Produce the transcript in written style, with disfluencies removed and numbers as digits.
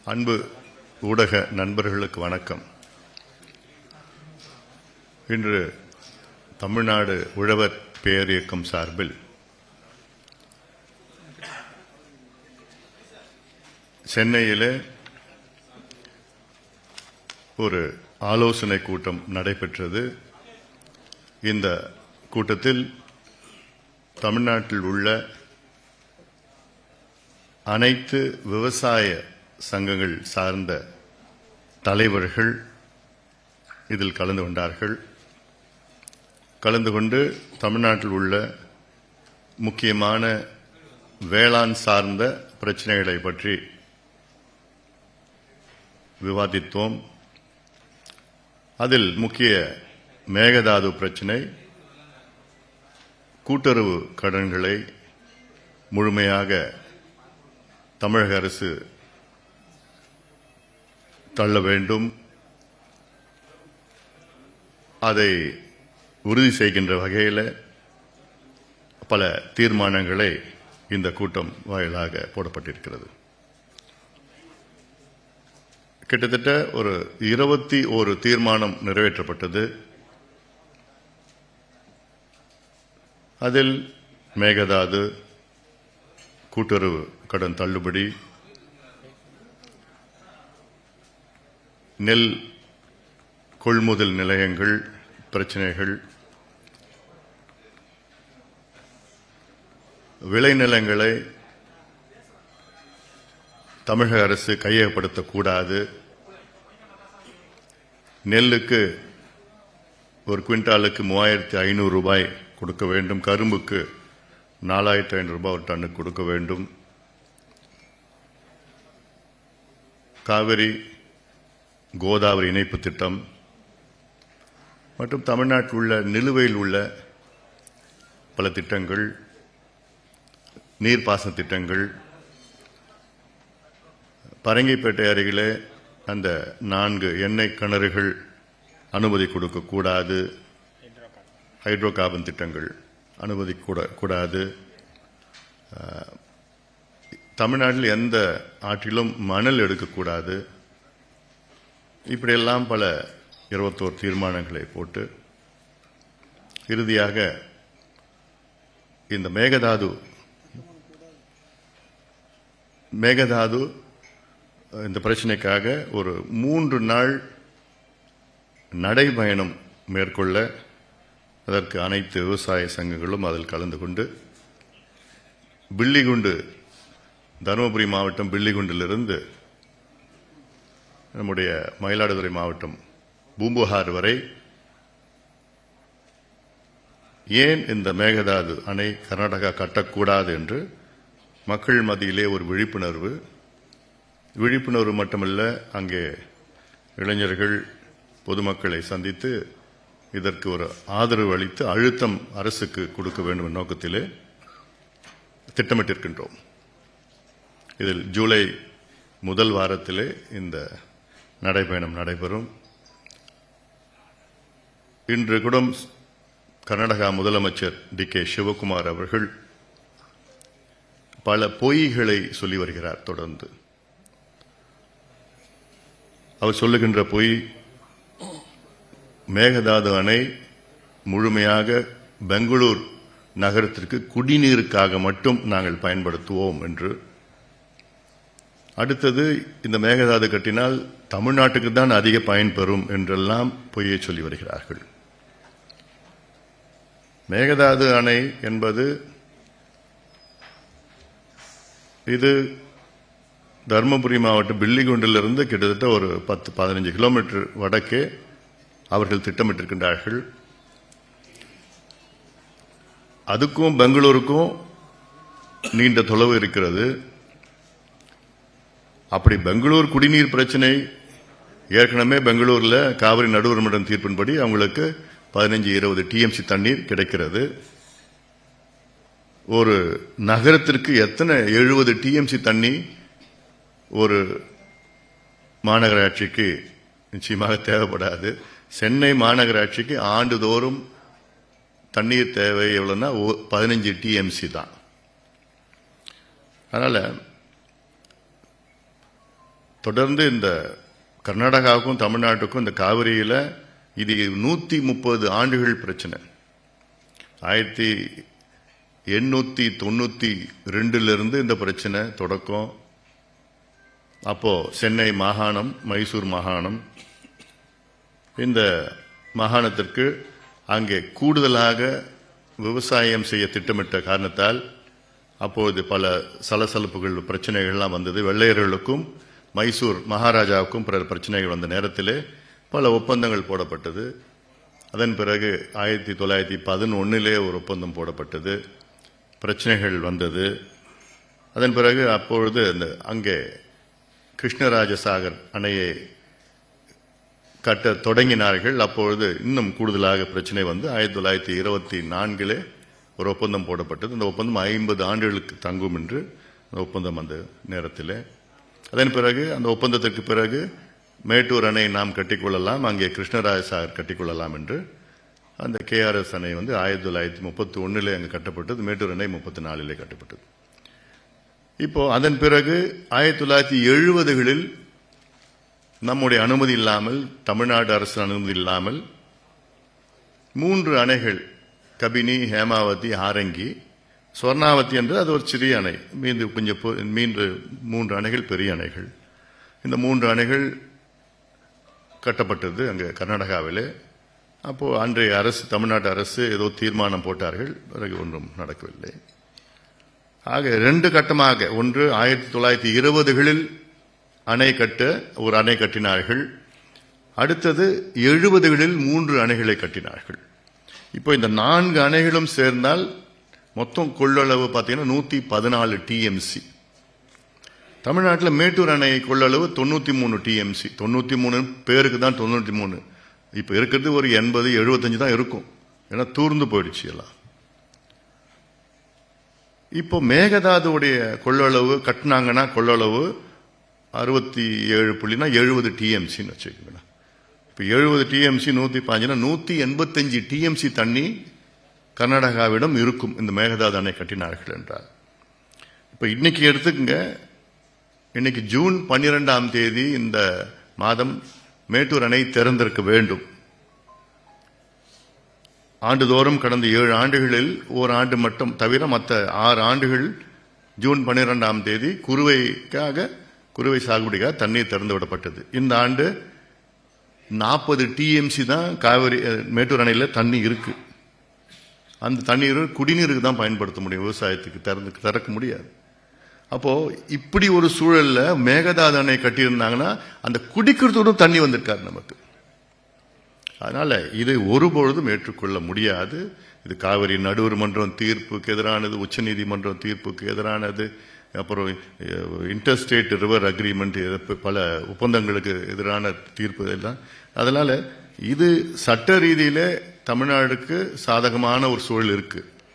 அன்பு ஊடக நண்பர்களுக்கு வணக்கம். இன்று தமிழ்நாடு உழவர் பேரியக்கம் சார்பில் சென்னையிலே ஒரு ஆலோசனை கூட்டம் நடைபெற்றது. இந்த கூட்டத்தில் தமிழ்நாட்டில் உள்ள அனைத்து விவசாய சங்கங்கள் சார்ந்த தலைவர்கள் இதில் கலந்து கொண்டார்கள். கலந்து கொண்டு தமிழ்நாட்டில் உள்ள முக்கியமான வேளாண் சார்ந்த பிரச்சனைகளை பற்றி விவாதித்தோம். அதில் முக்கிய மேகதாது பிரச்சினை, கூட்டுறவு கடன்களை முழுமையாக தமிழக அரசு தள்ள வேண்டும், அதை உறுதி செய்கின்ற வகையில் பல தீர்மானங்களை இந்த கூட்டம் வாயிலாக போடப்பட்டிருக்கிறது. கிட்டத்தட்ட ஒரு 21 தீர்மானம் நிறைவேற்றப்பட்டது. அதில் மேகதாது, கூட்டுறவு கடன் தள்ளுபடி, நெல் கொள்முதல் நிலையங்கள் பிரச்சனைகள், விளைநிலங்களை தமிழக அரசு கையகப்படுத்தக்கூடாது, நெல்லுக்கு ஒரு குவிண்டாலுக்கு 3500 ரூபாய் கொடுக்க வேண்டும், கரும்புக்கு 4500 ரூபாய் ஒரு டன்னுக்கு கொடுக்க வேண்டும், காவிரி கோதாவரி இணைப்பு திட்டம் மற்றும் தமிழ்நாட்டில் உள்ள நிலுவையில் உள்ள பல திட்டங்கள், நீர்ப்பாசன திட்டங்கள், பரங்கிப்பேட்டை அருகிலே அந்த 4 எண்ணெய் கிணறுகள் அனுமதி கொடுக்கக்கூடாது, ஹைட்ரோ கார்பன் திட்டங்கள் அனுமதி கூடாது, தமிழ்நாட்டில் எந்த ஆற்றிலும் மணல் எடுக்கக்கூடாது, இப்படியெல்லாம் பல 21 தீர்மானங்களை போட்டு இறுதியாக இந்த மேகதாது இந்த பிரச்சனைக்காக ஒரு 3 நாள் நடைபயணம் மேற்கொள்ள அதற்கு அனைத்து விவசாய சங்கங்களும் அதில் கலந்து கொண்டு பில்லிகுண்டு, தருமபுரி மாவட்டம் பில்லிகுண்டிலிருந்து நம்முடைய மயிலாடுதுறை மாவட்டம் பூம்புகார் வரை ஏன் இந்த மேகதாது அணை கர்நாடகா கட்டக்கூடாது என்று மக்கள் மத்தியிலே ஒரு விழிப்புணர்வு மட்டுமல்ல, அங்கே இளைஞர்கள் பொதுமக்களை சந்தித்து இதற்கு ஒரு ஆதரவு அளித்து அழுத்தம் அரசுக்கு கொடுக்க வேண்டும் என்ற நோக்கத்திலே திட்டமிட்டிருக்கின்றோம். இதில் ஜூலை முதல் வாரத்திலே இந்த நடைபயணம் நடைபெறும். இன்று கூட கர்நாடகா முதலமைச்சர் டி.கே. சிவகுமார் அவர்கள் பல பொய்களை சொல்லி வருகிறார். தொடர்ந்து அவர் சொல்லுகின்ற பொய், மேகதாது அணை முழுமையாக பெங்களூர் நகரத்திற்கு குடிநீருக்காக மட்டும் நாங்கள் பயன்படுத்துவோம் என்று. அடுத்தது, இந்த மேகதாது கட்டினால் தமிழ்நாட்டுக்கு தான் அதிக பயன்பெறும் என்றெல்லாம் பொய்யை சொல்லி வருகிறார்கள். மேகதாது அணை என்பது இது தருமபுரி மாவட்டம் பில்லிகுண்டிலிருந்து கிட்டத்தட்ட ஒரு 10-15 கிலோமீட்டர் வடக்கே அவர்கள் திட்டமிட்டிருக்கின்றார்கள். அதுக்கும் பெங்களூருக்கும் நீண்ட தொலைவு இருக்கிறது. அப்படி பெங்களூர் குடிநீர் பிரச்சனை ஏற்கனவே பெங்களூர்ல காவிரி நடுவர் மன்றம் தீர்ப்பின்படி அவங்களுக்கு 15-20 டிஎம்சி தண்ணீர் கிடைக்கிறது. ஒரு நகரத்திற்கு எத்தனை 70 டிஎம்சி தண்ணி ஒரு மாநகராட்சிக்கு நிச்சயமாக தேவைப்படாது. சென்னை மாநகராட்சிக்கு ஆண்டுதோறும் தண்ணீர் தேவை எவ்வளவுனா 15 டிஎம்சி தான். அதனால தொடர்ந்து இந்த கர்நாடகாவுக்கும் தமிழ்நாட்டுக்கும் இந்த காவிரியில இது 130 ஆண்டுகள் பிரச்சனை. 1892 இந்த பிரச்சனை தொடக்கம். அப்போ சென்னை மாகாணம், மைசூர் மாகாணம், இந்த மாகாணத்திற்கு அங்கே கூடுதலாக விவசாயம் செய்ய திட்டமிட்ட காரணத்தால் அப்போது பல சலசலப்புகள், பிரச்சனைகள்லாம் வந்தது. வெள்ளையர்களுக்கும் மைசூர் மகாராஜாவுக்கும் பிரச்சனைகள் வந்த நேரத்திலே பல ஒப்பந்தங்கள் போடப்பட்டது. அதன் பிறகு 1911 ஒரு ஒப்பந்தம் போடப்பட்டது. பிரச்சனைகள் வந்தது. அதன் பிறகு அப்பொழுது அங்கே கிருஷ்ணராஜசாகர் அணையை கட்ட தொடங்கினார்கள். அப்பொழுது இன்னும் கூடுதலாக பிரச்சனை வந்து 1924 ஒரு ஒப்பந்தம் போடப்பட்டது. அந்த ஒப்பந்தம் 50 ஆண்டுகளுக்கு தங்கும் என்று ஒப்பந்தம் அந்த நேரத்தில். அதன் பிறகு அந்த ஒப்பந்தத்திற்கு பிறகு மேட்டூர் அணை நாம் கட்டிக்கொள்ளலாம், அங்கே கிருஷ்ணராஜசாகர் கட்டிக்கொள்ளலாம் என்று அந்த KRS அணை வந்து 1931 அங்கு கட்டப்பட்டது. மேட்டூர் அணை 34 கட்டப்பட்டது. இப்போ அதன் பிறகு 1970களில் நம்முடைய அனுமதி இல்லாமல், தமிழ்நாடு அரசு அனுமதி இல்லாமல் 3 அணைகள், கபினி, ஹேமாவதி, ஆரங்கி, சொர்ணாவதி என்று அது ஒரு சிறிய அணை, மீண்டு 3 அணைகள் பெரிய அணைகள். இந்த 3 அணைகள் கட்டப்பட்டது அங்கே கர்நாடகாவிலே. அப்போ அன்றைய அரசு, தமிழ்நாட்டு அரசு ஏதோ தீர்மானம் போட்டார்கள், பிறகு ஒன்றும் நடக்கவில்லை. ஆக 2 கட்டமாக, ஒன்று 1920களில் அணை கட்ட ஒரு அணை கட்டினார்கள். அடுத்தது 70களில் 3 அணைகளை கட்டினார்கள். இப்போ இந்த 4 அணைகளும் சேர்ந்தால் மொத்தம் கொள்ளளவு பார்த்தீங்கன்னா 114 TMC. தமிழ்நாட்டில் மேட்டூர் அணை கொள்ளளவு 93 TMC. 93 பேருக்கு தான் 93. இப்போ இருக்கிறது ஒரு 80-75 தான் இருக்கும். ஏன்னா தூர்ந்து போயிடுச்சு எல்லாம். இப்போ மேகதாதுடைய கொள்ளளவு கட்டினாங்கன்னா கொள்ளளவு 67.70 TMCன்னு வச்சுக்கோங்க. இப்போ 70 TMC 115 185 TMC தண்ணி கர்நாடகாவிடம் இருக்கும் இந்த மேகதாது அணை கட்டினார்கள் என்றால். இப்போ இன்னைக்கு எடுத்துக்கங்க, இன்னைக்கு ஜூன் 12 இந்த மாதம் மேட்டூர் அணை திறந்திருக்க வேண்டும். ஆண்டுதோறும் கடந்த 7 ஆண்டுகளில் ஓராண்டு மட்டும் தவிர மற்ற 6 ஆண்டுகள் ஜூன் 12 குறுவை சாகுபடிக்காக தண்ணீர் திறந்து விடப்பட்டது. இந்த ஆண்டு 40 TMC தான் காவிரி மேட்டூர் அணையில் தண்ணி இருக்கு. அந்த தண்ணீர் குடிநீருக்கு தான் பயன்படுத்த முடியும், விவசாயத்துக்கு திறக்க முடியாது. அப்போ இப்படி ஒரு சூழல்ல மேகதாது அணை கட்டியிருந்தாங்கன்னா அந்த குடிக்கிறதோடும் தண்ணி வந்திருக்காரு நமக்கு. அதனால இதை ஒருபொழுதும் ஏற்றுக்கொள்ள முடியாது. இது காவிரி நடுவர் மன்றம் தீர்ப்புக்கு எதிரானது, உச்ச நீதிமன்றம் தீர்ப்புக்கு எதிரானது, அப்புறம் இன்டர்ஸ்டேட் ரிவர் அக்ரிமெண்ட், பல ஒப்பந்தங்களுக்கு எதிரான தீர்ப்பு எல்லாம். அதனால இது சட்ட ரீதியில தமிழ்நாடுக்கு சாதகமான ஒரு சூழல் இருக்கு.